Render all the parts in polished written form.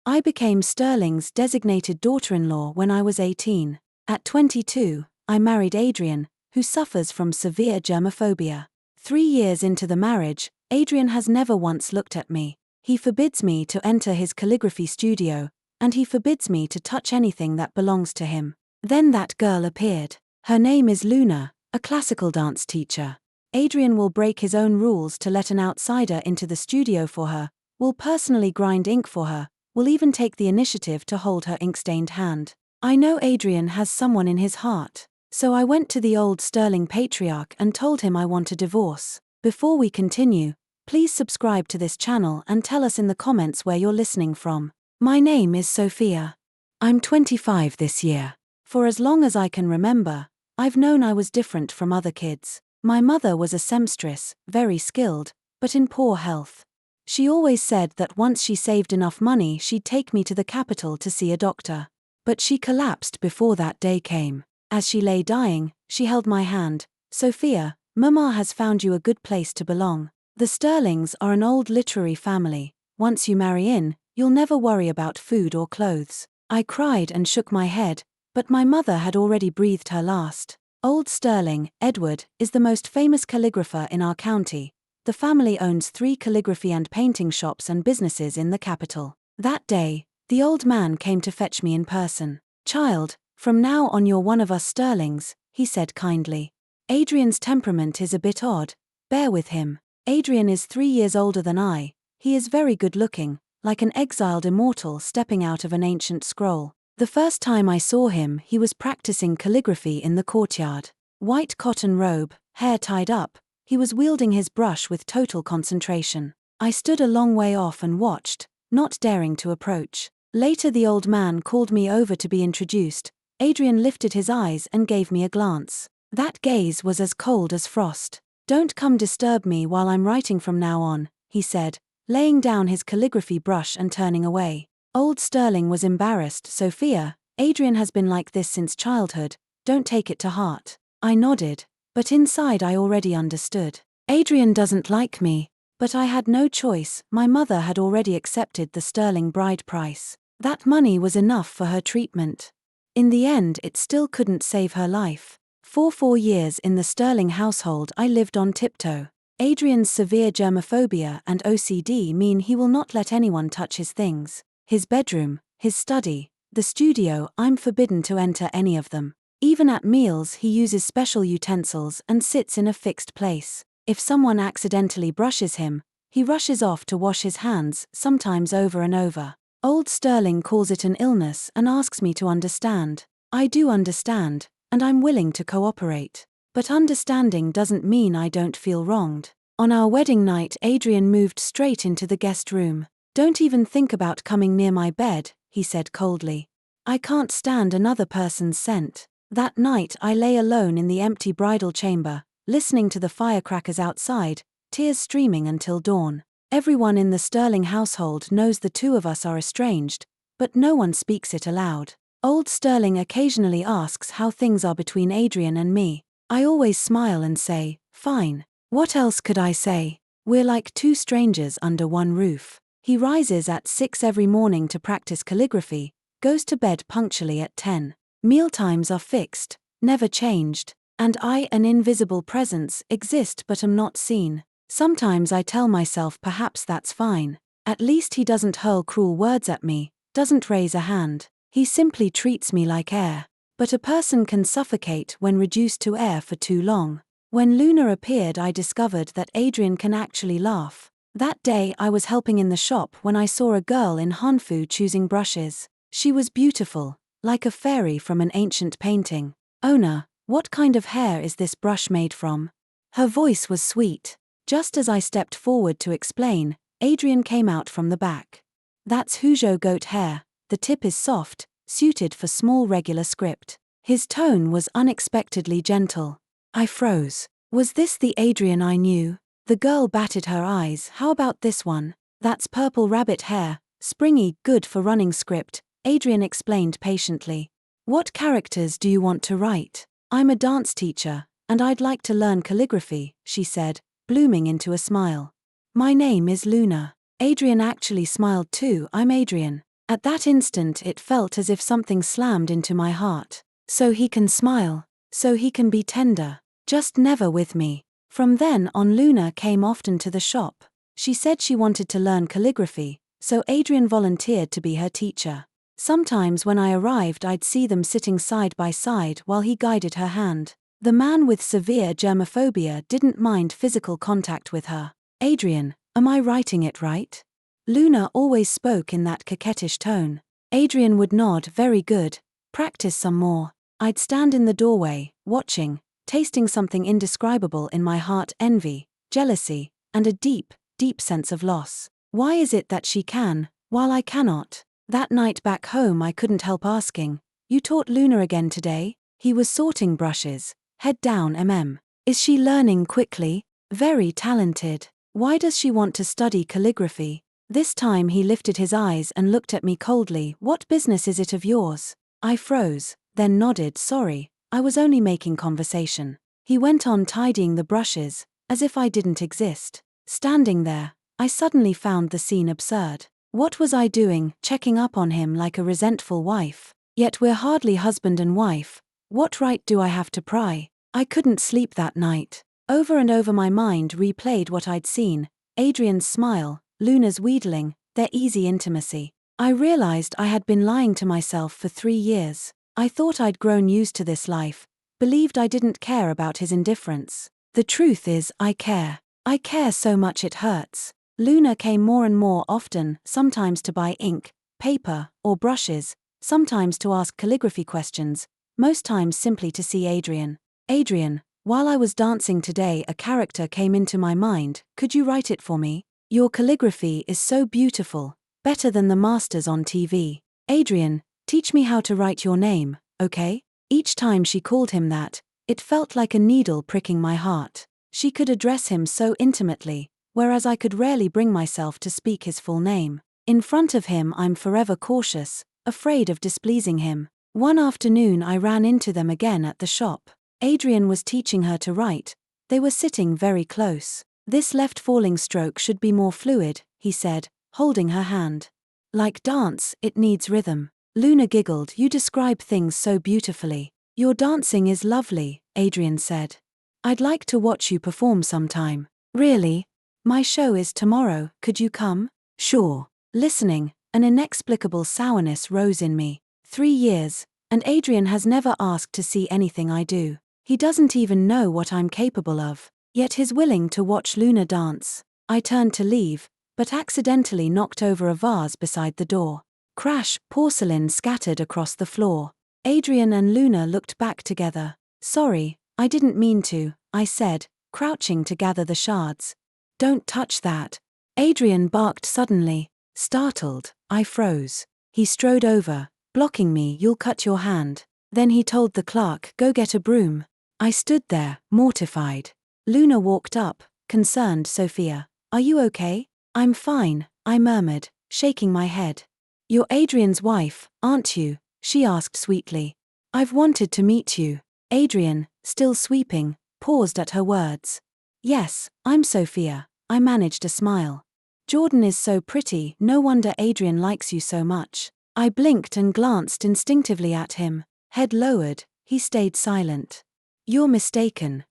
I became Sterling's designated daughter-in-law when I was 18. At 22, I married Adrian, who suffers from severe germophobia. 3 years into the marriage, Adrian has never once looked at me. He forbids me to enter his calligraphy studio, and he forbids me to touch anything that belongs to him. Then that girl appeared. Her name is Luna, a classical dance teacher. Adrian will break his own rules to let an outsider into the studio for her, will personally grind ink for her, will even take the initiative to hold her ink-stained hand. I know Adrian has someone in his heart. So I went to the old Sterling patriarch and told him I want a divorce. Before we continue, please subscribe to this channel and tell us in the comments where you're listening from. My name is Sophia. I'm 25 this year. For as long as I can remember, I've known I was different from other kids. My mother was a seamstress, very skilled, but in poor health. She always said that once she saved enough money she'd take me to the capital to see a doctor. But she collapsed before that day came. As she lay dying, she held my hand. Sophia, Mama has found you a good place to belong. The Sterlings are an old literary family. Once you marry in, you'll never worry about food or clothes. I cried and shook my head, but my mother had already breathed her last. Old Sterling, Edward, is the most famous calligrapher in our county. The family owns 3 calligraphy and painting shops and businesses in the capital. That day, the old man came to fetch me in person. Child, from now on you're one of us Sterlings, he said kindly. Adrian's temperament is a bit odd. Bear with him. Adrian is 3 years older than I. He is very good looking, like an exiled immortal stepping out of an ancient scroll. The first time I saw him, he was practicing calligraphy in the courtyard. White cotton robe, hair tied up, he was wielding his brush with total concentration. I stood a long way off and watched, not daring to approach. Later the old man called me over to be introduced. Adrian lifted his eyes and gave me a glance. That gaze was as cold as frost. Don't come disturb me while I'm writing from now on, he said, laying down his calligraphy brush and turning away. Old Sterling was embarrassed. Sophia, Adrian has been like this since childhood, don't take it to heart. I nodded, but inside I already understood. Adrian doesn't like me, but I had no choice. My mother had already accepted the Sterling bride price. That money was enough for her treatment. In the end it still couldn't save her life. For 4 years in the Sterling household I lived on tiptoe. Adrian's severe germophobia and OCD mean he will not let anyone touch his things. His bedroom, his study, the studio, I'm forbidden to enter any of them. Even at meals he uses special utensils and sits in a fixed place. If someone accidentally brushes him, he rushes off to wash his hands, sometimes over and over. Old Sterling calls it an illness and asks me to understand. I do understand, and I'm willing to cooperate. But understanding doesn't mean I don't feel wronged. On our wedding night Adrian moved straight into the guest room. Don't even think about coming near my bed, he said coldly. I can't stand another person's scent. That night I lay alone in the empty bridal chamber, listening to the firecrackers outside, tears streaming until dawn. Everyone in the Sterling household knows the two of us are estranged, but no one speaks it aloud. Old Sterling occasionally asks how things are between Adrian and me. I always smile and say, fine. What else could I say? We're like 2 strangers under one roof. He rises at 6 every morning to practice calligraphy, goes to bed punctually at 10. Mealtimes are fixed, never changed, and I, an invisible presence, exist but am not seen. Sometimes I tell myself perhaps that's fine. At least he doesn't hurl cruel words at me, doesn't raise a hand. He simply treats me like air. But a person can suffocate when reduced to air for too long. When Luna appeared I discovered that Adrian can actually laugh. That day I was helping in the shop when I saw a girl in Hanfu choosing brushes. She was beautiful, like a fairy from an ancient painting. Owner, what kind of hair is this brush made from? Her voice was sweet. Just as I stepped forward to explain, Adrian came out from the back. That's Huzhou goat hair. The tip is soft, suited for small regular script. His tone was unexpectedly gentle. I froze. Was this the Adrian I knew? The girl batted her eyes. How about this one? That's purple rabbit hair, springy, good for running script, Adrian explained patiently. What characters do you want to write? I'm a dance teacher, and I'd like to learn calligraphy, she said, blooming into a smile. My name is Luna. Adrian actually smiled too. I'm Adrian. At that instant it felt as if something slammed into my heart. So he can smile. So he can be tender. Just never with me. From then on, Luna came often to the shop. She said she wanted to learn calligraphy, so Adrian volunteered to be her teacher. Sometimes when I arrived, I'd see them sitting side by side while he guided her hand. The man with severe germophobia didn't mind physical contact with her. Adrian, am I writing it right? Luna always spoke in that coquettish tone. Adrian would nod, very good, practice some more. I'd stand in the doorway, watching, tasting something indescribable in my heart: envy, jealousy, and a deep, deep sense of loss. Why is it that she can, while I cannot? That night back home I couldn't help asking, "You taught Luna again today?" He was sorting brushes, head down. Is she learning quickly? Very talented. Why does she want to study calligraphy? This time he lifted his eyes and looked at me coldly. What business is it of yours? I froze, then nodded. Sorry, I was only making conversation. He went on tidying the brushes, as if I didn't exist. Standing there, I suddenly found the scene absurd. What was I doing, checking up on him like a resentful wife? Yet we're hardly husband and wife. What right do I have to pry? I couldn't sleep that night. Over and over my mind replayed what I'd seen: Adrian's smile, Luna's wheedling, their easy intimacy. I realized I had been lying to myself for 3 years. I thought I'd grown used to this life, believed I didn't care about his indifference. The truth is, I care. I care so much it hurts. Luna came more and more often, sometimes to buy ink, paper, or brushes, sometimes to ask calligraphy questions, most times simply to see Adrian. Adrian, while I was dancing today, a character came into my mind. Could you write it for me? Your calligraphy is so beautiful, better than the masters on TV. Adrian, teach me how to write your name, okay? Each time she called him that, it felt like a needle pricking my heart. She could address him so intimately, whereas I could rarely bring myself to speak his full name. In front of him I'm forever cautious, afraid of displeasing him. One afternoon I ran into them again at the shop. Adrian was teaching her to write. They were sitting very close. This left falling stroke should be more fluid, he said, holding her hand. Like dance, it needs rhythm. Luna giggled. You describe things so beautifully. Your dancing is lovely, Adrian said. I'd like to watch you perform sometime. Really? My show is tomorrow, could you come? Sure. Listening, an inexplicable sourness rose in me. 3 years, and Adrian has never asked to see anything I do. He doesn't even know what I'm capable of. Yet he's willing to watch Luna dance. I turned to leave, but accidentally knocked over a vase beside the door. Crash, porcelain scattered across the floor. Adrian and Luna looked back together. Sorry, I didn't mean to, I said, crouching to gather the shards. Don't touch that. Adrian barked suddenly. Startled, I froze. He strode over, blocking me. You'll cut your hand. Then he told the clerk, go get a broom. I stood there, mortified. Luna walked up, concerned. Sophia, are you okay? I'm fine, I murmured, shaking my head. You're Adrian's wife, aren't you? She asked sweetly. I've wanted to meet you. Adrian, still sweeping, paused at her words. Yes, I'm Sophia, I managed a smile. Jordan is so pretty, no wonder Adrian likes you so much. I blinked and glanced instinctively at him. Head lowered, he stayed silent. You're mistaken,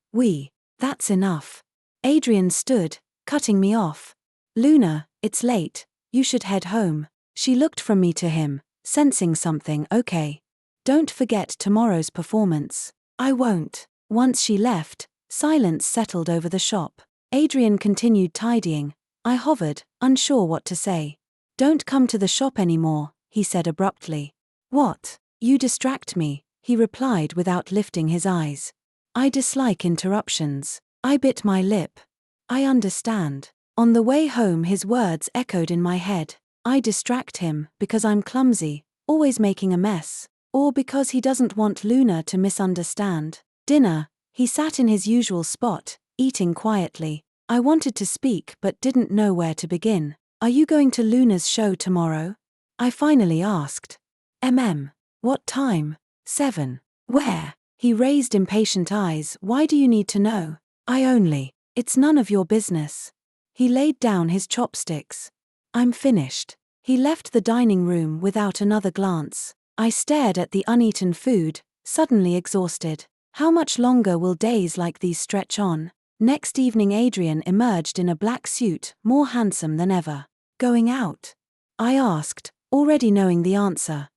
that's enough. Adrian stood, cutting me off. Luna, it's late, you should head home. She looked from me to him, sensing something. Okay. Don't forget tomorrow's performance. I won't. Once she left, silence settled over the shop. Adrian continued tidying. I hovered, unsure what to say. Don't come to the shop anymore, he said abruptly. What? You distract me, he replied without lifting his eyes. I dislike interruptions. I bit my lip. I understand. On the way home his words echoed in my head. I distract him because I'm clumsy, always making a mess, or because he doesn't want Luna to misunderstand. Dinner, he sat in his usual spot, eating quietly. I wanted to speak but didn't know where to begin. Are you going to Luna's show tomorrow? I finally asked. What time? 7. Where? He raised impatient eyes. Why do you need to know? It's none of your business. He laid down his chopsticks. I'm finished. He left the dining room without another glance. I stared at the uneaten food, suddenly exhausted. How much longer will days like these stretch on? Next evening Adrian emerged in a black suit, more handsome than ever. Going out? I asked, already knowing the answer.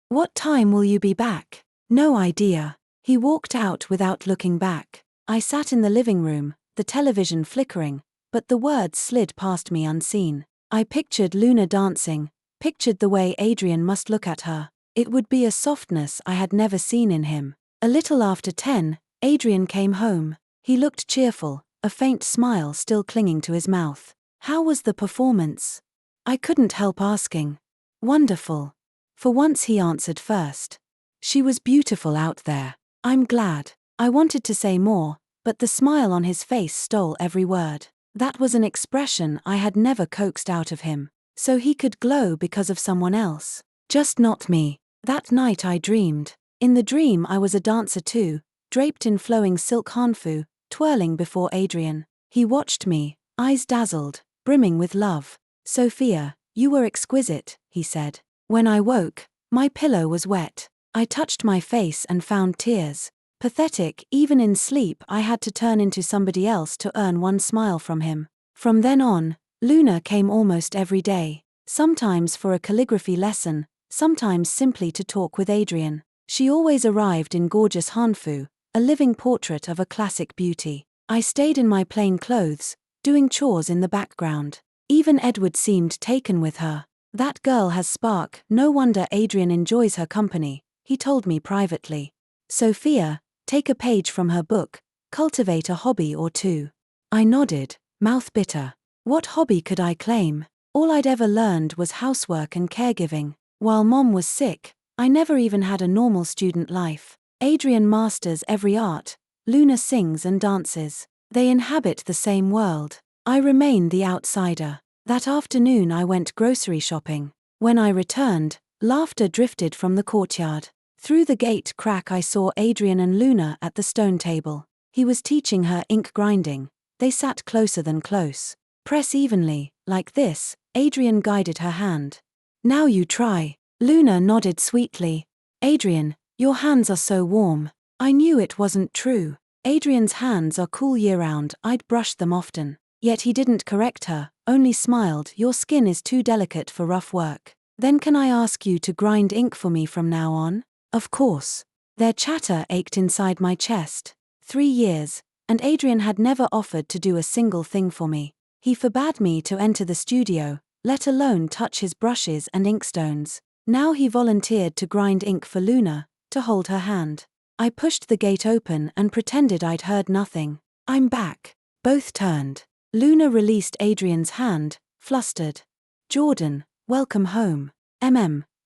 What time will you be back? No idea. He walked out without looking back. I sat in the living room, the television flickering, but the words slid past me unseen. I pictured Luna dancing, pictured the way Adrian must look at her. It would be a softness I had never seen in him. A little after 10, Adrian came home. He looked cheerful, a faint smile still clinging to his mouth. How was the performance? I couldn't help asking. Wonderful. For once he answered first. She was beautiful out there. I'm glad. I wanted to say more, but the smile on his face stole every word. That was an expression I had never coaxed out of him. So he could glow because of someone else. Just not me. That night I dreamed. In the dream I was a dancer too, draped in flowing silk hanfu, twirling before Adrian. He watched me, eyes dazzled, brimming with love. Sophia, you were exquisite, he said. When I woke, my pillow was wet. I touched my face and found tears. Pathetic, even in sleep I had to turn into somebody else to earn one smile from him. From then on, Luna came almost every day. Sometimes for a calligraphy lesson, sometimes simply to talk with Adrian. She always arrived in gorgeous hanfu, a living portrait of a classic beauty. I stayed in my plain clothes, doing chores in the background. Even Edward seemed taken with her. That girl has spark, no wonder Adrian enjoys her company, he told me privately. Sophia, take a page from her book, cultivate a hobby or two. I nodded, mouth bitter. What hobby could I claim? All I'd ever learned was housework and caregiving. While Mom was sick, I never even had a normal student life. Adrian masters every art, Luna sings and dances. They inhabit the same world. I remain the outsider. That afternoon I went grocery shopping. When I returned, laughter drifted from the courtyard. Through the gate crack I saw Adrian and Luna at the stone table. He was teaching her ink grinding. They sat closer than close. Press evenly, like this, Adrian guided her hand. Now you try. Luna nodded sweetly. Adrian, your hands are so warm. I knew it wasn't true. Adrian's hands are cool year-round, I'd brushed them often. Yet he didn't correct her, only smiled. Your skin is too delicate for rough work. Then can I ask you to grind ink for me from now on? Of course. Their chatter ached inside my chest. 3 years, and Adrian had never offered to do a single thing for me. He forbade me to enter the studio, let alone touch his brushes and inkstones. Now he volunteered to grind ink for Luna, to hold her hand. I pushed the gate open and pretended I'd heard nothing. I'm back. Both turned. Luna released Adrian's hand, flustered. Jordan, welcome home.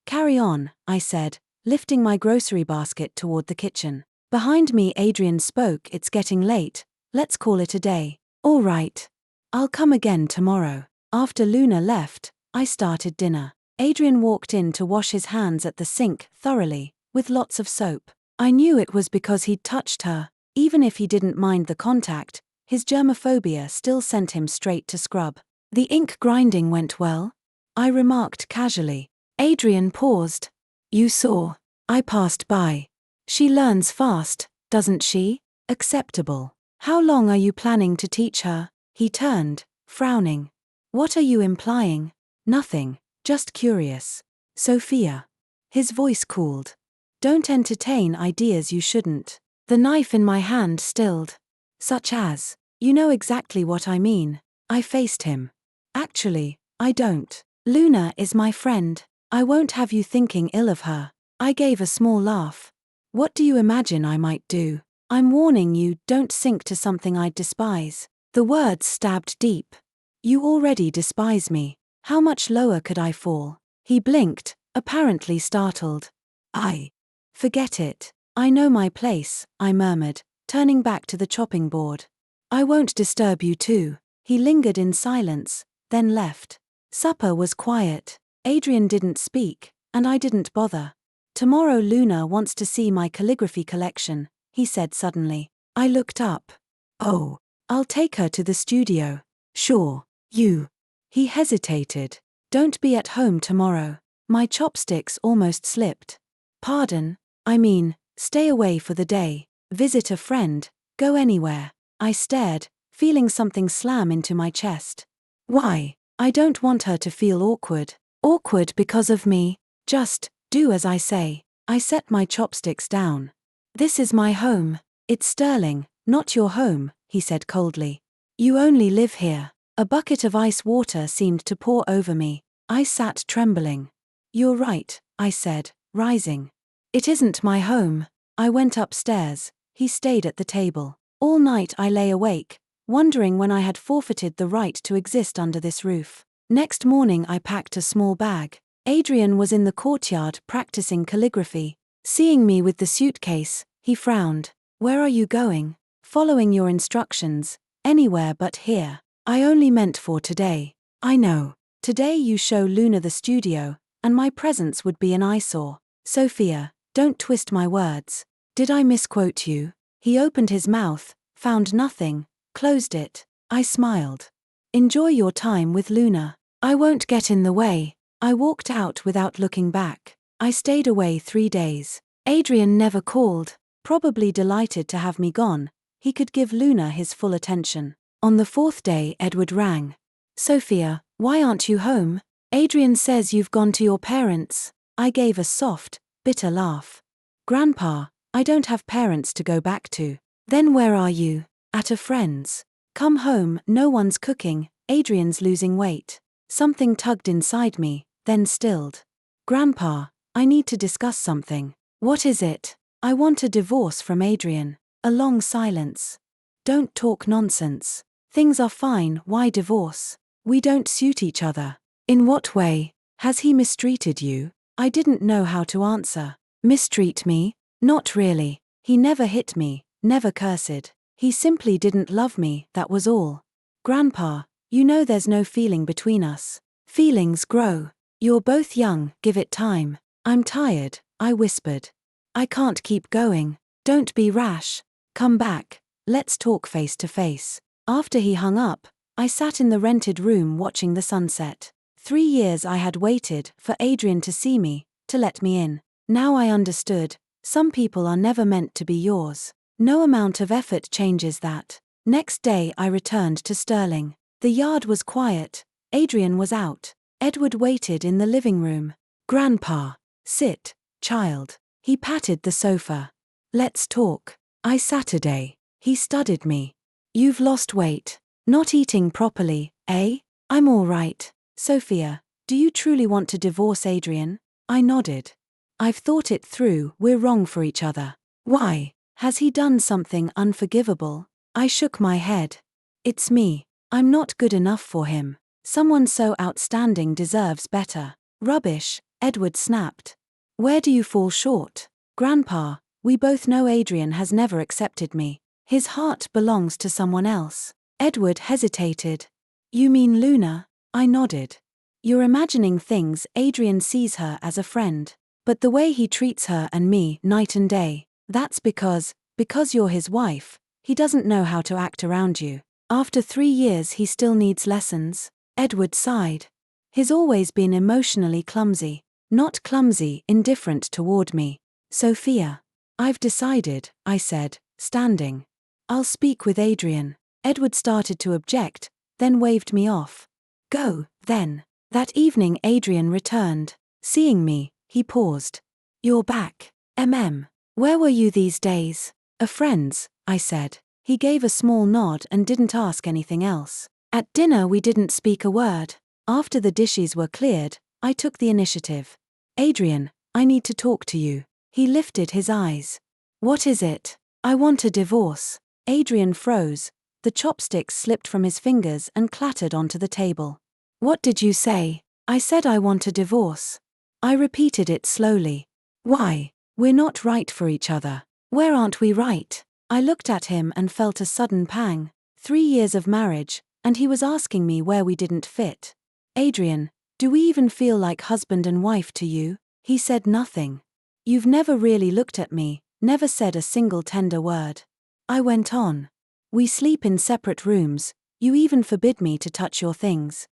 Carry on, I said, lifting my grocery basket toward the kitchen. Behind me Adrian spoke. It's getting late, let's call it a day. All right. I'll come again tomorrow. After Luna left, I started dinner. Adrian walked in to wash his hands at the sink, thoroughly, with lots of soap. I knew it was because he'd touched her. Even if he didn't mind the contact, his germophobia still sent him straight to scrub. The ink grinding went well? I remarked casually. Adrian paused. You saw. I passed by. She learns fast, doesn't she? Acceptable. How long are you planning to teach her? He turned, frowning. What are you implying? Nothing. Just curious. Sophia. His voice cooled. Don't entertain ideas you shouldn't. The knife in my hand stilled. Such as. You know exactly what I mean. I faced him. Actually, I don't. Luna is my friend. I won't have you thinking ill of her. I gave a small laugh. What do you imagine I might do? I'm warning you, don't sink to something I'd despise. The words stabbed deep. You already despise me. How much lower could I fall? He blinked, apparently startled. Forget it. I know my place, I murmured, turning back to the chopping board. I won't disturb you too. He lingered in silence, then left. Supper was quiet. Adrian didn't speak, and I didn't bother. Tomorrow Luna wants to see my calligraphy collection, he said suddenly. I looked up. Oh, I'll take her to the studio. Sure. You. He hesitated. Don't be at home tomorrow. My chopsticks almost slipped. Pardon? I mean, stay away for the day. Visit a friend. Go anywhere. I stared, feeling something slam into my chest. Why? I don't want her to feel awkward. Awkward because of me. Just, do as I say. I set my chopsticks down. This is my home. It's Sterling, not your home, he said coldly. You only live here. A bucket of ice water seemed to pour over me. I sat trembling. You're right, I said, rising. It isn't my home. I went upstairs. He stayed at the table. All night I lay awake, wondering when I had forfeited the right to exist under this roof. Next morning I packed a small bag. Adrian was in the courtyard practicing calligraphy. Seeing me with the suitcase, he frowned. Where are you going? Following your instructions. Anywhere but here. I only meant for today. I know. Today you show Luna the studio, and my presence would be an eyesore. Sophia, don't twist my words. Did I misquote you? He opened his mouth, found nothing, closed it. I smiled. Enjoy your time with Luna. I won't get in the way. I walked out without looking back. I stayed away 3 days. Adrian never called, probably delighted to have me gone. He could give Luna his full attention. On the 4th day Edward rang. Sophia, why aren't you home? Adrian says you've gone to your parents. I gave a soft, bitter laugh. Grandpa, I don't have parents to go back to. Then where are you? At a friend's. Come home, no one's cooking, Adrian's losing weight. Something tugged inside me, then stilled. Grandpa, I need to discuss something. What is it? I want a divorce from Adrian. A long silence. Don't talk nonsense. Things are fine, why divorce? We don't suit each other. In what way? Has he mistreated you? I didn't know how to answer. Mistreat me? Not really. He never hit me, never cursed. He simply didn't love me, that was all. Grandpa, you know there's no feeling between us. Feelings grow. You're both young, give it time. I'm tired, I whispered. I can't keep going. Don't be rash. Come back. Let's talk face to face. After he hung up, I sat in the rented room watching the sunset. 3 years I had waited for Adrian to see me, to let me in. Now I understood. Some people are never meant to be yours. No amount of effort changes that. Next day I returned to Sterling. The yard was quiet. Adrian was out. Edward waited in the living room. Grandpa. Sit, child. He patted the sofa. Let's talk. Saturday. He studied me. You've lost weight. Not eating properly, eh? I'm all right. Sophia, do you truly want to divorce Adrian? I nodded. I've thought it through, we're wrong for each other. Why? Has he done something unforgivable? I shook my head. It's me. I'm not good enough for him. Someone so outstanding deserves better. Rubbish, Edward snapped. Where do you fall short? Grandpa, we both know Adrian has never accepted me. His heart belongs to someone else. Edward hesitated. You mean Luna? I nodded. You're imagining things. Adrian sees her as a friend. But the way he treats her and me night and day, that's because you're his wife, he doesn't know how to act around you. After 3 years he still needs lessons. Edward sighed. He's always been emotionally clumsy. Not clumsy, indifferent toward me. Sophia. I've decided, I said, standing. I'll speak with Adrian. Edward started to object, then waved me off. Go, then. That evening Adrian returned. Seeing me, he paused. You're back. Where were you these days? A friend's, I said. He gave a small nod and didn't ask anything else. At dinner we didn't speak a word. After the dishes were cleared, I took the initiative. Adrian, I need to talk to you. He lifted his eyes. What is it? I want a divorce. Adrian froze. The chopsticks slipped from his fingers and clattered onto the table. What did you say? I said I want a divorce. I repeated it slowly. Why? We're not right for each other. Where aren't we right? I looked at him and felt a sudden pang. 3 years of marriage, and he was asking me where we didn't fit. Adrian, do we even feel like husband and wife to you? He said nothing. You've never really looked at me, never said a single tender word. I went on. We sleep in separate rooms, you even forbid me to touch your things.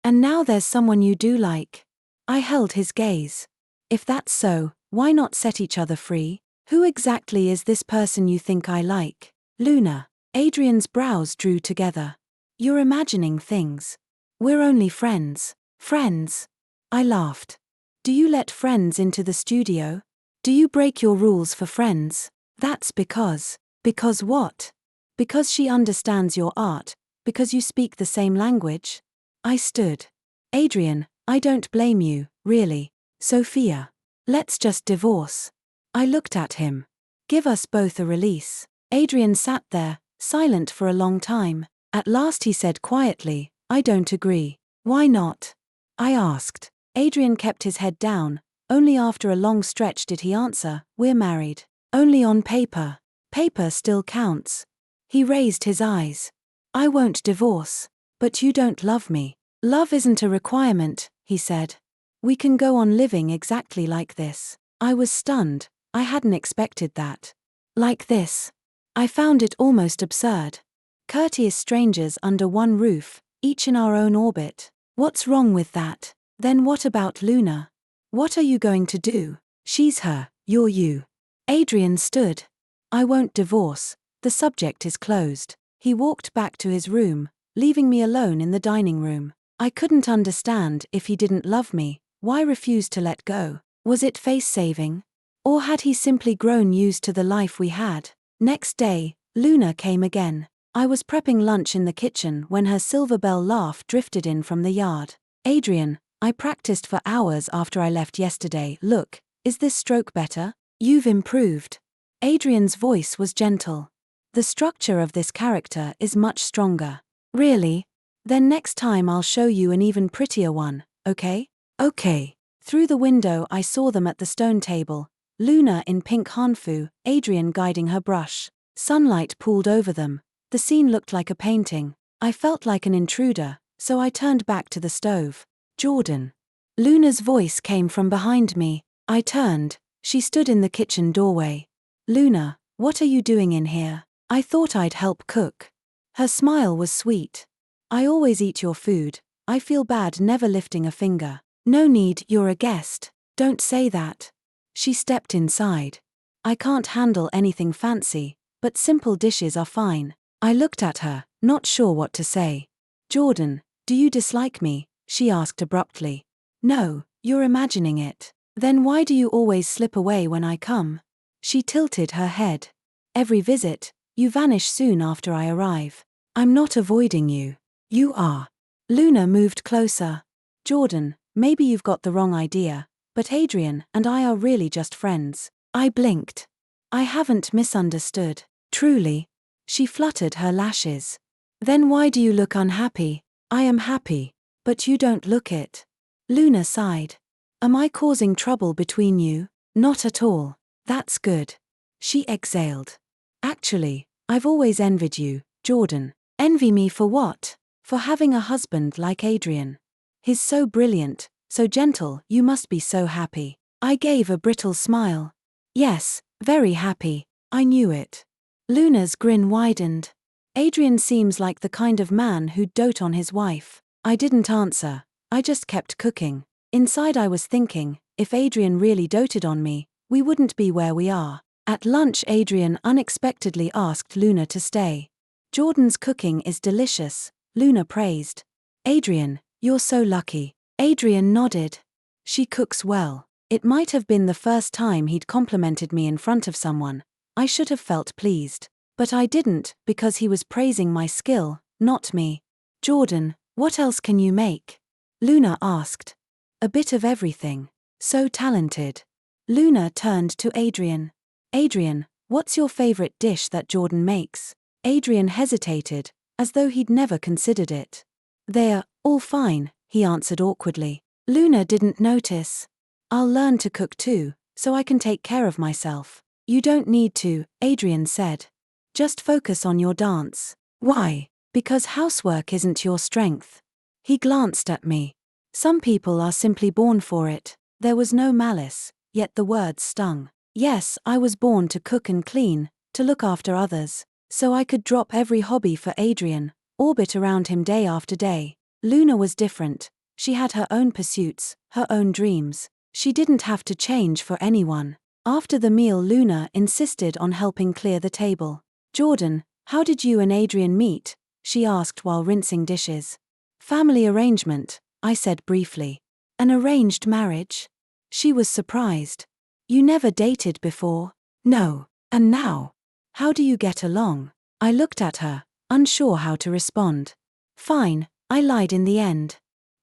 And now there's someone you do like. I held his gaze. If that's so, why not set each other free? Who exactly is this person you think I like? Luna. Adrian's brows drew together. You're imagining things. We're only friends. Friends? I laughed. Do you let friends into the studio? Do you break your rules for friends? That's because. Because what? Because she understands your art, because you speak the same language? I stood. Adrian, I don't blame you, really. Sophia. Let's just divorce. I looked at him. Give us both a release. Adrian sat there, silent for a long time. At last he said quietly, I don't agree. Why not? I asked. Adrian kept his head down. Only after a long stretch did he answer, we're married. Only on paper. Paper still counts. He raised his eyes. I won't divorce. But you don't love me. Love isn't a requirement, he said. We can go on living exactly like this. I was stunned. I hadn't expected that. Like this. I found it almost absurd. Courteous strangers under one roof, each in our own orbit. What's wrong with that? Then what about Luna? What are you going to do? She's her, you're you. Adrian stood. I won't divorce. The subject is closed. He walked back to his room, leaving me alone in the dining room. I couldn't understand if he didn't love me, why refuse to let go? Was it face-saving? Or had he simply grown used to the life we had? Next day, Luna came again. I was prepping lunch in the kitchen when her silver bell laugh drifted in from the yard. Adrian, I practiced for hours after I left yesterday. Look, is this stroke better? You've improved. Adrian's voice was gentle. The structure of this character is much stronger. Really? Then next time I'll show you an even prettier one, okay? Okay. Through the window I saw them at the stone table, Luna in pink hanfu, Adrian guiding her brush. Sunlight pooled over them. The scene looked like a painting. I felt like an intruder, so I turned back to the stove. Jordan. Luna's voice came from behind me. I turned. She stood in the kitchen doorway. Luna, what are you doing in here? I thought I'd help cook. Her smile was sweet. I always eat your food. I feel bad never lifting a finger. No need, you're a guest. Don't say that. She stepped inside. I can't handle anything fancy, but simple dishes are fine. I looked at her, not sure what to say. Jordan, do you dislike me? She asked abruptly. No, you're imagining it. Then why do you always slip away when I come? She tilted her head. Every visit, you vanish soon after I arrive. I'm not avoiding you. You are. Luna moved closer. Jordan, maybe you've got the wrong idea, but Adrian and I are really just friends. I blinked. I haven't misunderstood. Truly. She fluttered her lashes. Then why do you look unhappy? I am happy. But you don't look it. Luna sighed. Am I causing trouble between you? Not at all. That's good. She exhaled. Actually, I've always envied you, Jordan. Envy me for what? For having a husband like Adrian. He's so brilliant, so gentle, you must be so happy. I gave a brittle smile. Yes, very happy. I knew it. Luna's grin widened. Adrian seems like the kind of man who'd dote on his wife. I didn't answer. I just kept cooking. Inside I was thinking, if Adrian really doted on me, we wouldn't be where we are. At lunch Adrian unexpectedly asked Luna to stay. Jordan's cooking is delicious, Luna praised. Adrian, you're so lucky. Adrian nodded. She cooks well. It might have been the first time he'd complimented me in front of someone. I should have felt pleased. But I didn't, because he was praising my skill, not me. Jordan, what else can you make? Luna asked. A bit of everything. So talented. Luna turned to Adrian. Adrian, what's your favorite dish that Jordan makes? Adrian hesitated, as though he'd never considered it. They're all fine, he answered awkwardly. Luna didn't notice. I'll learn to cook too, so I can take care of myself. You don't need to, Adrian said. Just focus on your dance. Why? Because housework isn't your strength. He glanced at me. Some people are simply born for it. There was no malice, yet the words stung. Yes, I was born to cook and clean, to look after others. So I could drop every hobby for Adrian, orbit around him day after day. Luna was different. She had her own pursuits, her own dreams. She didn't have to change for anyone. After the meal, Luna insisted on helping clear the table. "Jordan, how did you and Adrian meet?" she asked while rinsing dishes. "Family arrangement," I said briefly. "An arranged marriage?" She was surprised. "You never dated before?" "No. And now? How do you get along?" I looked at her, unsure how to respond. "Fine," I lied in the end.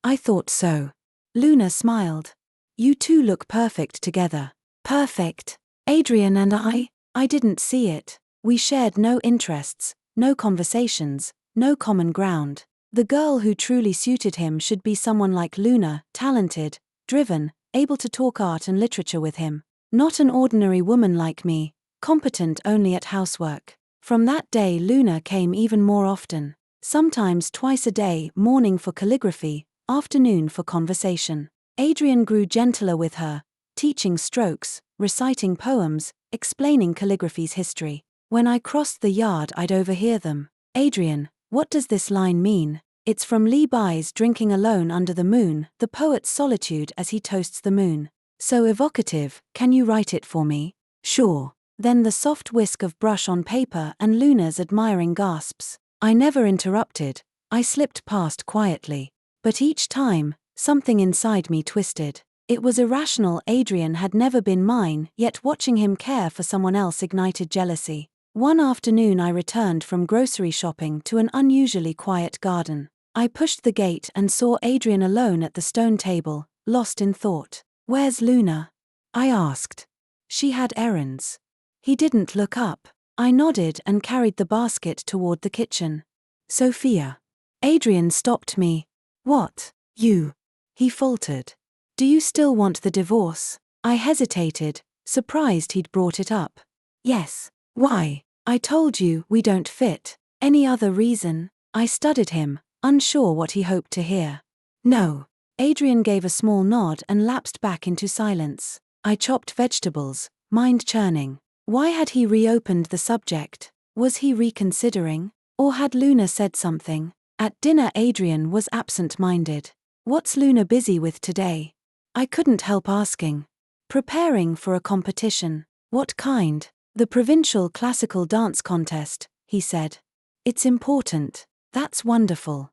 "I thought so." Luna smiled. "You two look perfect together." "Perfect? Adrian and I didn't see it. We shared no interests, no conversations, no common ground. The girl who truly suited him should be someone like Luna, talented, driven, able to talk art and literature with him. Not an ordinary woman like me, competent only at housework." From that day, Luna came even more often. Sometimes twice a day, morning for calligraphy, afternoon for conversation. Adrian grew gentler with her, teaching strokes, reciting poems, explaining calligraphy's history. When I crossed the yard, I'd overhear them. "Adrian, what does this line mean?" "It's from me.His Drinking Alone Under the Moon, the poet's solitude as he toasts the moon. So evocative, can you write it for me?" "Sure." Then the soft whisk of brush on paper and Luna's admiring gasps. I never interrupted. I slipped past quietly. But each time, something inside me twisted. It was irrational. Adrian had never been mine, yet watching him care for someone else ignited jealousy. One afternoon I returned from grocery shopping to an unusually quiet garden. I pushed the gate and saw Adrian alone at the stone table, lost in thought. "Where's Luna?" I asked. "She had errands." He didn't look up. I nodded and carried the basket toward the kitchen. "Sophia." Adrian stopped me. "What? You?" he faltered. "Do you still want the divorce?" I hesitated, surprised he'd brought it up. "Yes." "Why?" "I told you we don't fit." "Any other reason?" I studied him, unsure what he hoped to hear. "No." Adrian gave a small nod and lapsed back into silence. I chopped vegetables, mind churning. Why had he reopened the subject? Was he reconsidering? Or had Luna said something? At dinner, Adrian was absent-minded. "What's Luna busy with today?" I couldn't help asking. "Preparing for a competition." "What kind?" "The provincial classical dance contest," he said. "It's important." "That's wonderful.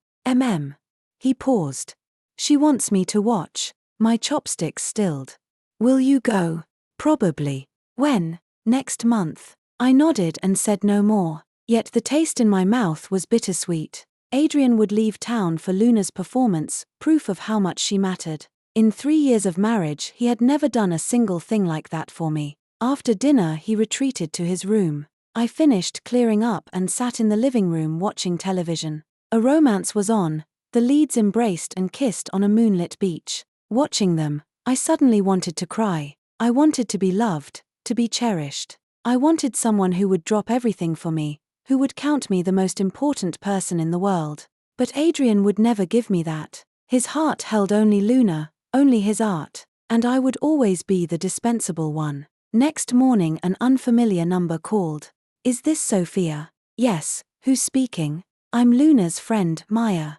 He paused. "She wants me to watch." My chopsticks stilled. "Will you go?" "Probably." "When?" "Next month." I nodded and said no more. Yet the taste in my mouth was bittersweet. Adrian would leave town for Luna's performance, proof of how much she mattered. In 3 years of marriage, he had never done a single thing like that for me. After dinner, he retreated to his room. I finished clearing up and sat in the living room watching television. A romance was on. The leads embraced and kissed on a moonlit beach. Watching them, I suddenly wanted to cry. I wanted to be loved, to be cherished. I wanted someone who would drop everything for me, who would count me the most important person in the world. But Adrian would never give me that. His heart held only Luna, only his art, and I would always be the dispensable one. Next morning, an unfamiliar number called. "Is this Sophia?" "Yes, who's speaking?" "I'm Luna's friend, Maya.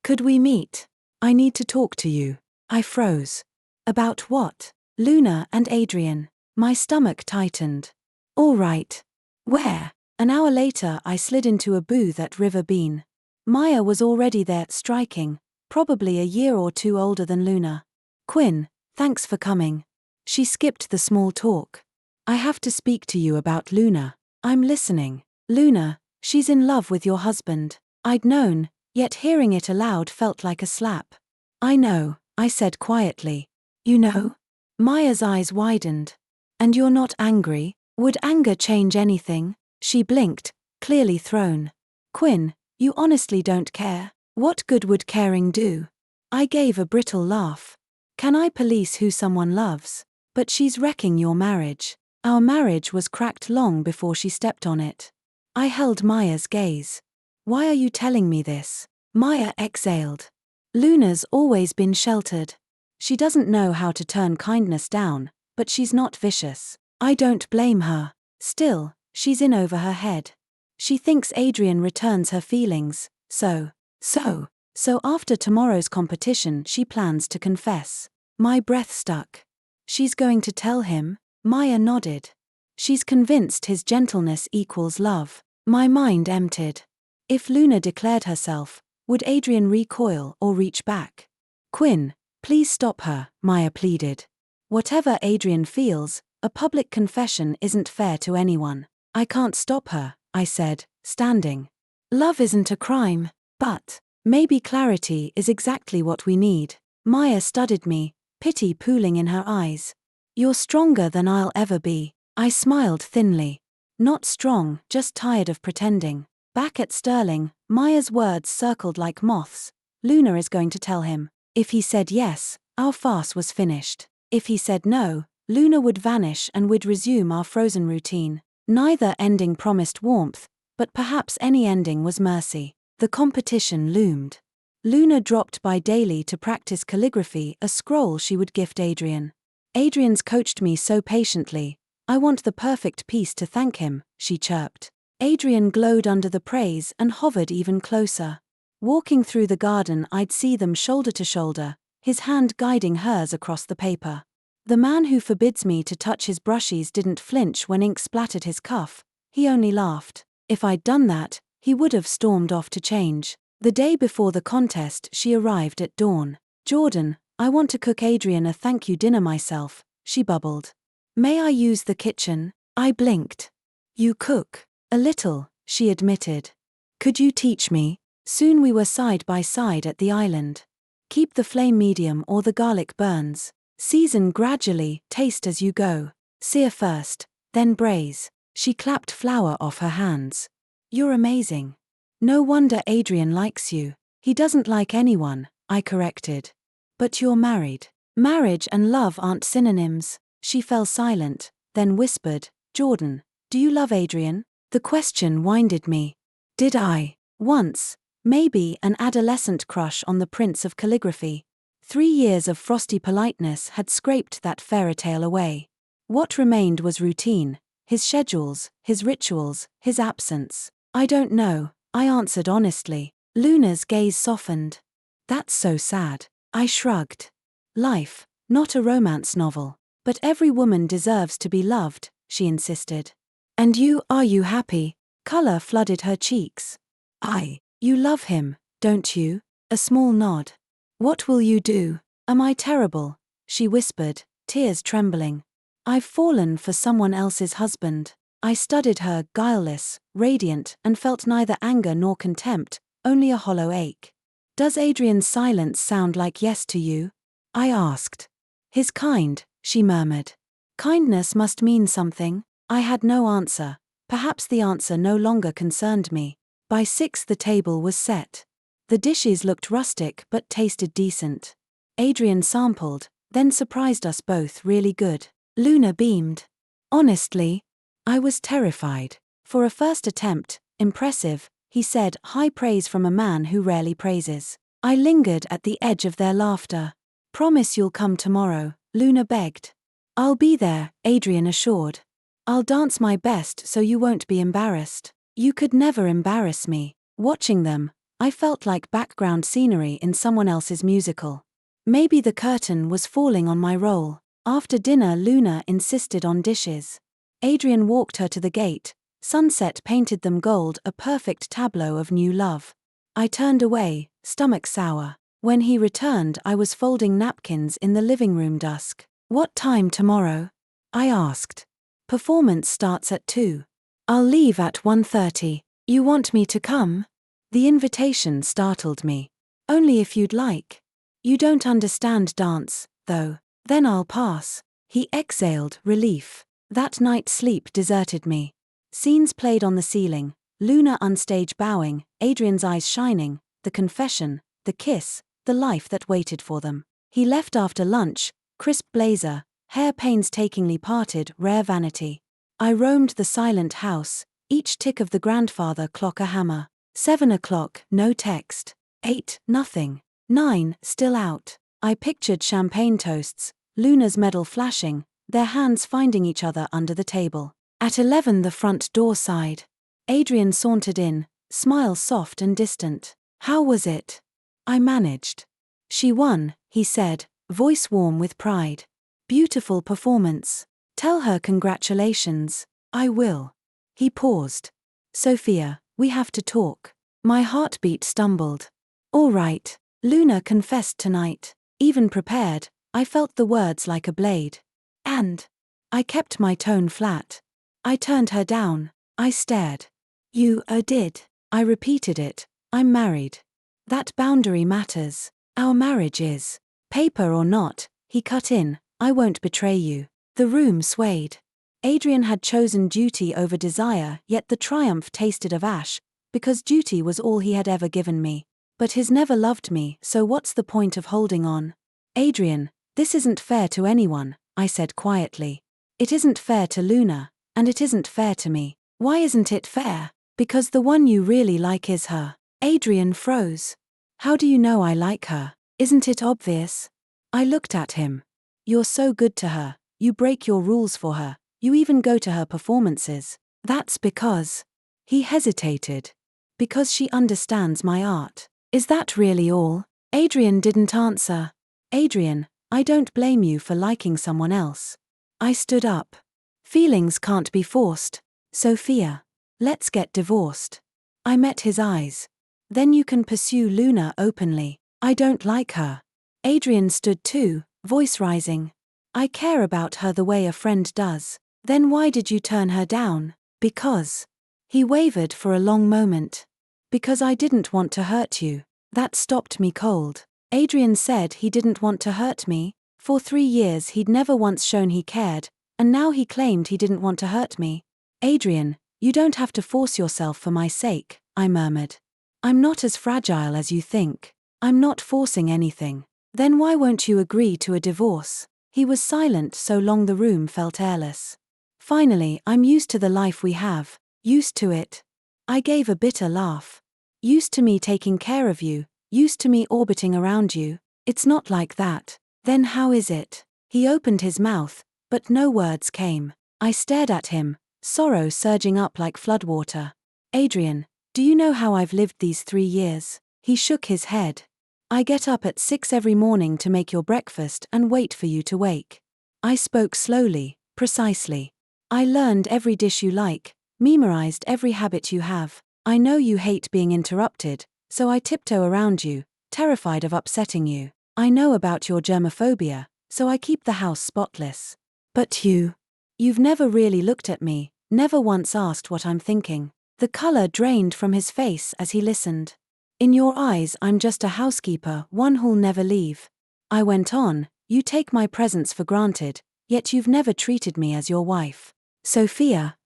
Could we meet?" "I need to talk to you." I froze. "About what?" "Luna and Adrian." My stomach tightened. "All right. Where?" An hour later, I slid into a booth at River Bean. Maya was already there, striking, probably a year or two older than Luna. "Quinn, thanks for coming." She skipped the small talk. "I have to speak to you about Luna." "I'm listening." "Luna, she's in love with your husband." I'd known, yet hearing it aloud felt like a slap. "I know," I said quietly. "You know?" Maya's eyes widened. "And you're not angry?" "Would anger change anything?" She blinked, clearly thrown. "Quinn, you honestly don't care?" "What good would caring do?" I gave a brittle laugh. "Can I police who someone loves?" "But she's wrecking your marriage." "Our marriage was cracked long before she stepped on it." I held Maya's gaze. "Why are you telling me this?" Maya exhaled. "Luna's always been sheltered. She doesn't know how to turn kindness down, but she's not vicious. I don't blame her. Still, she's in over her head. She thinks Adrian returns her feelings, so, So after tomorrow's competition she plans to confess. My breath stuck. She's going to tell him? Maya nodded. She's convinced his gentleness equals love. My mind emptied. If Luna declared herself, would Adrian recoil or reach back? Quinn, please stop her, Maya pleaded. Whatever Adrian feels, a public confession isn't fair to anyone. I can't stop her, I said, standing. Love isn't a crime, but maybe clarity is exactly what we need. Maya studied me, pity pooling in her eyes. You're stronger than I'll ever be. I smiled thinly. Not strong, just tired of pretending. Back at Sterling, Maya's words circled like moths. Luna is going to tell him. If he said yes, our farce was finished. If he said no, Luna would vanish and we'd resume our frozen routine. Neither ending promised warmth, but perhaps any ending was mercy. The competition loomed. Luna dropped by daily to practice calligraphy, a scroll she would gift Adrian. Adrian's coached me so patiently. I want the perfect piece to thank him, she chirped. Adrian glowed under the praise and hovered even closer. Walking through the garden I'd see them shoulder to shoulder, his hand guiding hers across the paper. The man who forbids me to touch his brushes didn't flinch when ink splattered his cuff, he only laughed. If I'd done that, he would have stormed off to change. The day before the contest she arrived at dawn. Jordan, I want to cook Adrian a thank you dinner myself, she bubbled. May I use the kitchen? I blinked. You cook. A little, she admitted. Could you teach me? Soon we were side by side at the island. Keep the flame medium or the garlic burns. Season gradually, taste as you go. Sear first, then braise. She clapped flour off her hands. You're amazing. No wonder Adrian likes you. He doesn't like anyone, I corrected. But you're married. Marriage and love aren't synonyms. She fell silent, then whispered, Jordan, do you love Adrian? The question winded me. Did I? Once. Maybe an adolescent crush on the prince of calligraphy. 3 years of frosty politeness had scraped that fairytale away. What remained was routine, his schedules, his rituals, his absence. I don't know, I answered honestly. Luna's gaze softened. That's so sad. I shrugged. Life, not a romance novel. But every woman deserves to be loved, she insisted. And are you happy? Color flooded her cheeks. You love him, don't you? A small nod. What will you do? Am I terrible? She whispered, tears trembling. I've fallen for someone else's husband. I studied her, guileless, radiant, and felt neither anger nor contempt, only a hollow ache. Does Adrian's silence sound like yes to you? I asked. His kind, she murmured. Kindness must mean something. I had no answer. Perhaps the answer no longer concerned me. By 6 the table was set. The dishes looked rustic but tasted decent. Adrian sampled, then surprised us both really good. Luna beamed. Honestly, I was terrified. For a first attempt, impressive, he said, high praise from a man who rarely praises. I lingered at the edge of their laughter. Promise you'll come tomorrow, Luna begged. I'll be there, Adrian assured. I'll dance my best so you won't be embarrassed. You could never embarrass me. Watching them, I felt like background scenery in someone else's musical. Maybe the curtain was falling on my role. After dinner Luna insisted on dishes. Adrian walked her to the gate. Sunset painted them gold, a perfect tableau of new love. I turned away, stomach sour. When he returned I was folding napkins in the living room dusk. What time tomorrow? I asked. Performance starts at 2. I'll leave at 1:30. You want me to come? The invitation startled me. Only if you'd like. You don't understand dance, though. Then I'll pass. He exhaled, relief. That night sleep deserted me. Scenes played on the ceiling, Luna unstage bowing, Adrian's eyes shining, the confession, the kiss, the life that waited for them. He left after lunch, crisp blazer, hair painstakingly parted, rare vanity. I roamed the silent house, each tick of the grandfather clock a hammer. 7 o'clock, no text. 8, nothing. 9, still out. I pictured champagne toasts, Luna's medal flashing, their hands finding each other under the table. At 11 the front door sighed. Adrian sauntered in, smile soft and distant. How was it? I managed. She won, he said, voice warm with pride. Beautiful performance. Tell her congratulations. I will. He paused. Sophia, we have to talk. My heartbeat stumbled. All right, Luna confessed tonight. Even prepared, I felt the words like a blade. And I kept my tone flat. I turned her down. I stared. You did. I repeated it. I'm married. That boundary matters. Our marriage is. Paper or not, he cut in. I won't betray you. The room swayed. Adrian had chosen duty over desire, yet the triumph tasted of ash, because duty was all he had ever given me. But his never loved me, so what's the point of holding on? Adrian, this isn't fair to anyone, I said quietly. It isn't fair to Luna, and it isn't fair to me. Why isn't it fair? Because the one you really like is her. Adrian froze. How do you know I like her? Isn't it obvious? I looked at him. You're so good to her, you break your rules for her, you even go to her performances. That's because. He hesitated. Because she understands my art. Is that really all? Adrian didn't answer. Adrian, I don't blame you for liking someone else. I stood up. Feelings can't be forced. Sophia. Let's get divorced. I met his eyes. Then you can pursue Luna openly. I don't like her. Adrian stood too, voice rising. I care about her the way a friend does. Then why did you turn her down? Because. He wavered for a long moment. Because I didn't want to hurt you. That stopped me cold. Adrian said he didn't want to hurt me. For 3 years he'd never once shown he cared, and now he claimed he didn't want to hurt me. Adrian, you don't have to force yourself for my sake, I murmured. I'm not as fragile as you think. I'm not forcing anything. Then why won't you agree to a divorce? He was silent so long the room felt airless. Finally, I'm used to the life we have. Used to it. I gave a bitter laugh. Used to me taking care of you, used to me orbiting around you. It's not like that. Then how is it? He opened his mouth, but no words came. I stared at him, sorrow surging up like floodwater. Adrian, do you know how I've lived these 3 years? He shook his head. I get up at 6 every morning to make your breakfast and wait for you to wake. I spoke slowly, precisely. I learned every dish you like, memorized every habit you have. I know you hate being interrupted, so I tiptoe around you, terrified of upsetting you. I know about your germophobia, so I keep the house spotless. But you've never really looked at me, never once asked what I'm thinking. The color drained from his face as he listened. In your eyes I'm just a housekeeper, one who'll never leave. I went on, you take my presence for granted, yet you've never treated me as your wife. Sophia,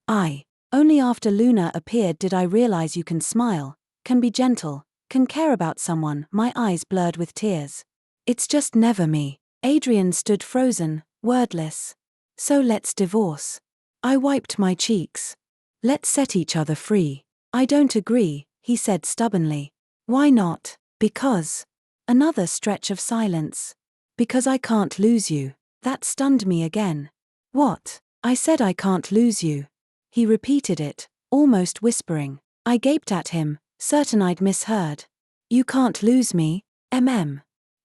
only after Luna appeared did I realize you can smile, can be gentle, can care about someone. My eyes blurred with tears. It's just never me. Adrian stood frozen, wordless. So let's divorce. I wiped my cheeks. Let's set each other free. I don't agree, he said stubbornly. Why not? Because. Another stretch of silence. Because I can't lose you. That stunned me again. What? I said I can't lose you. He repeated it, almost whispering. I gaped at him, certain I'd misheard. You can't lose me,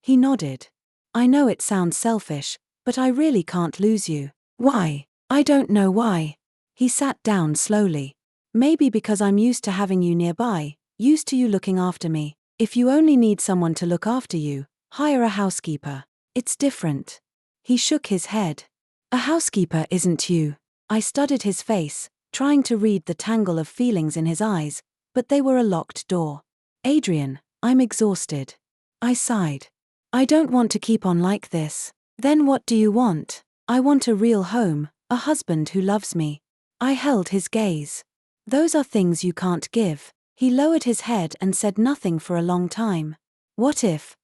He nodded. I know it sounds selfish, but I really can't lose you. Why? I don't know why. He sat down slowly. Maybe because I'm used to having you nearby, used to you looking after me. If you only need someone to look after you, hire a housekeeper. It's different. He shook his head. A housekeeper isn't you. I studied his face, trying to read the tangle of feelings in his eyes, but they were a locked door. Adrian, I'm exhausted. I sighed. I don't want to keep on like this. Then what do you want? I want a real home, a husband who loves me. I held his gaze. Those are things you can't give. He lowered his head and said nothing for a long time. What if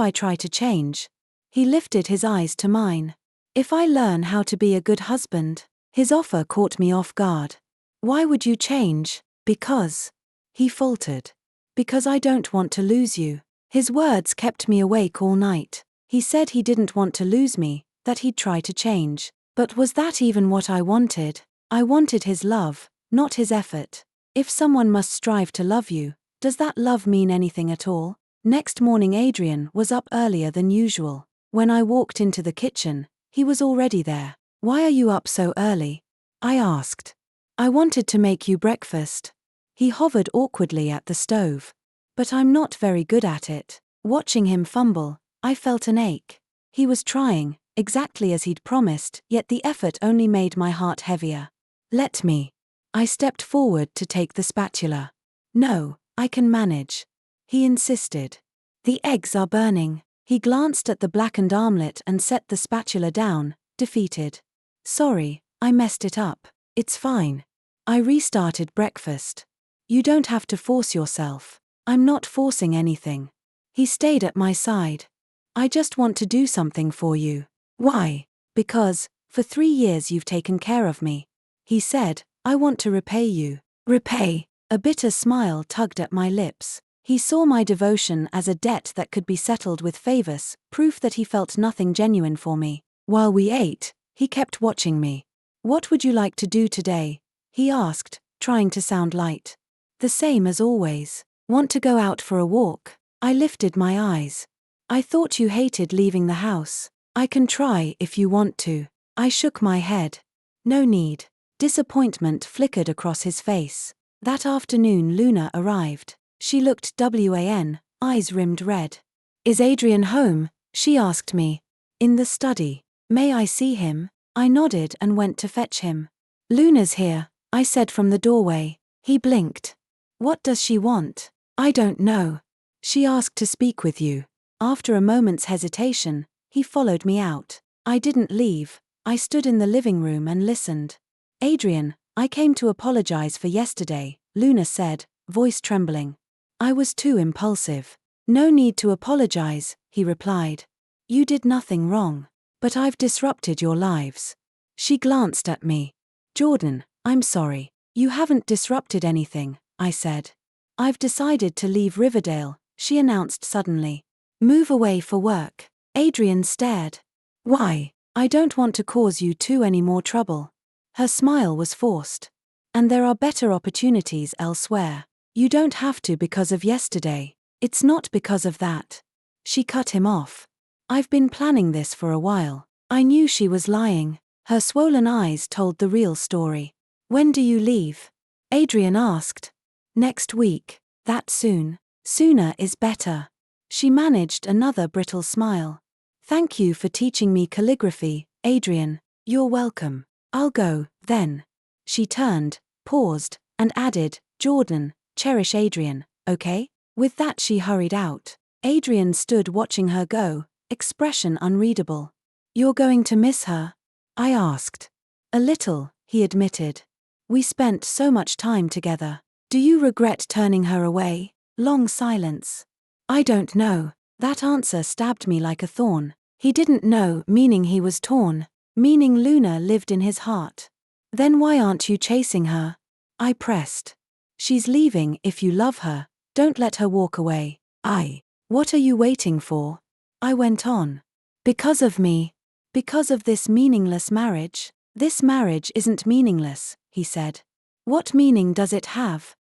I try to change? He lifted his eyes to mine. If I learn how to be a good husband? His offer caught me off guard. Why would you change? Because. He faltered. Because I don't want to lose you. His words kept me awake all night. He said he didn't want to lose me, that he'd try to change. But was that even what I wanted? I wanted his love, not his effort. If someone must strive to love you, does that love mean anything at all? Next morning Adrian was up earlier than usual. When I walked into the kitchen, he was already there. "Why are you up so early?" I asked. "I wanted to make you breakfast." He hovered awkwardly at the stove. "But I'm not very good at it." Watching him fumble, I felt an ache. He was trying, exactly as he'd promised, yet the effort only made my heart heavier. "Let me." I stepped forward to take the spatula. "No, I can manage." He insisted. "The eggs are burning." He glanced at the blackened armlet and set the spatula down, defeated. "Sorry, I messed it up." "It's fine." I restarted breakfast. "You don't have to force yourself." "I'm not forcing anything." He stayed at my side. "I just want to do something for you." "Why?" "Because, for 3 years you've taken care of me." He said, "I want to repay you." "Repay?" A bitter smile tugged at my lips. He saw my devotion as a debt that could be settled with favors, proof that he felt nothing genuine for me. While we ate, he kept watching me. "What would you like to do today?" he asked, trying to sound light. "The same as always." "Want to go out for a walk?" I lifted my eyes. "I thought you hated leaving the house." "I can try if you want to." I shook my head. "No need." Disappointment flickered across his face. That afternoon Luna arrived. She looked WAN, eyes rimmed red. "Is Adrian home?" she asked me. "In the study." "May I see him?" I nodded and went to fetch him. "Luna's here," I said from the doorway. He blinked. "What does she want?" "I don't know." "She asked to speak with you." After a moment's hesitation, he followed me out. I didn't leave. I stood in the living room and listened. "Adrian, I came to apologize for yesterday," Luna said, voice trembling. I was too impulsive. "No need to apologize," he replied. "You did nothing wrong. But I've disrupted your lives." She glanced at me. "Jordan, I'm sorry." "You haven't disrupted anything," I said. "I've decided to leave Riverdale," she announced suddenly. "Move away for work." Adrian stared. "Why?" "I don't want to cause you any more trouble." Her smile was forced. "And there are better opportunities elsewhere. You don't have to because of yesterday." "It's not because of that." She cut him off. "I've been planning this for a while." I knew she was lying. Her swollen eyes told the real story. "When do you leave?" Adrian asked. "Next week." "That soon?" "Sooner is better." She managed another brittle smile. "Thank you for teaching me calligraphy, Adrian." "You're welcome. I'll go, then." She turned, paused, and added, "Jordan, cherish Adrian, okay?" With that she hurried out. Adrian stood watching her go, expression unreadable. "You're going to miss her?" I asked. "A little," he admitted. "We spent so much time together." "Do you regret turning her away?" Long silence. "I don't know." That answer stabbed me like a thorn. He didn't know, meaning he was torn. Meaning Luna lived in his heart. "Then why aren't you chasing her?" I pressed. "She's leaving. If you love her, don't let her walk away." "What are you waiting for?" I went on. "Because of me. Because of this meaningless marriage." "This marriage isn't meaningless," he said. "What meaning does it have?"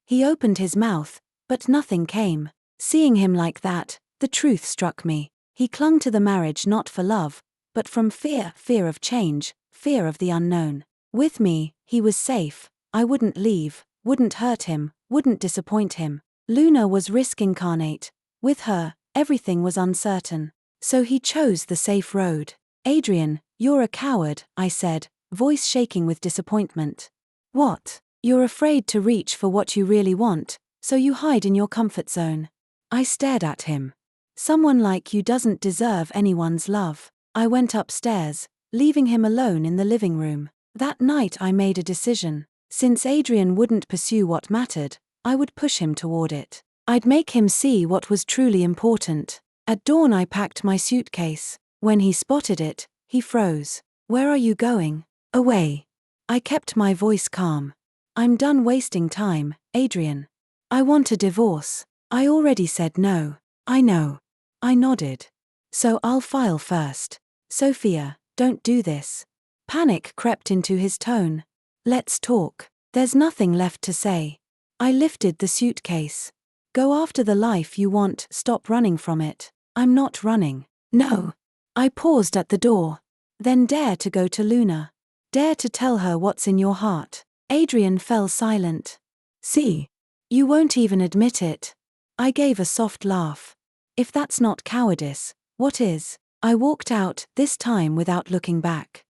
He opened his mouth, but nothing came. Seeing him like that, the truth struck me. He clung to the marriage not for love, but from fear of change, fear of the unknown. With me, he was safe. I wouldn't leave, wouldn't hurt him, wouldn't disappoint him. Luna was risk incarnate. With her, everything was uncertain. So he chose the safe road. "Adrian, you're a coward," I said, voice shaking with disappointment. "What?" "You're afraid to reach for what you really want, so you hide in your comfort zone." I stared at him. "Someone like you doesn't deserve anyone's love." I went upstairs, leaving him alone in the living room. That night I made a decision. Since Adrian wouldn't pursue what mattered, I would push him toward it. I'd make him see what was truly important. At dawn I packed my suitcase. When he spotted it, he froze. "Where are you going?" "Away." I kept my voice calm. "I'm done wasting time, Adrian. I want a divorce." I already said no. "I know." I nodded. "So I'll file first." "Sophia, don't do this." Panic crept into his tone. "Let's talk." "There's nothing left to say." I lifted the suitcase. Go after the life you want, stop running from it. I'm not running. No. I paused at the door. Then dare to go to Luna. Dare to tell her what's in your heart. Adrian fell silent. See? You won't even admit it. I gave a soft laugh. If that's not cowardice, what is? I walked out, this time without looking back.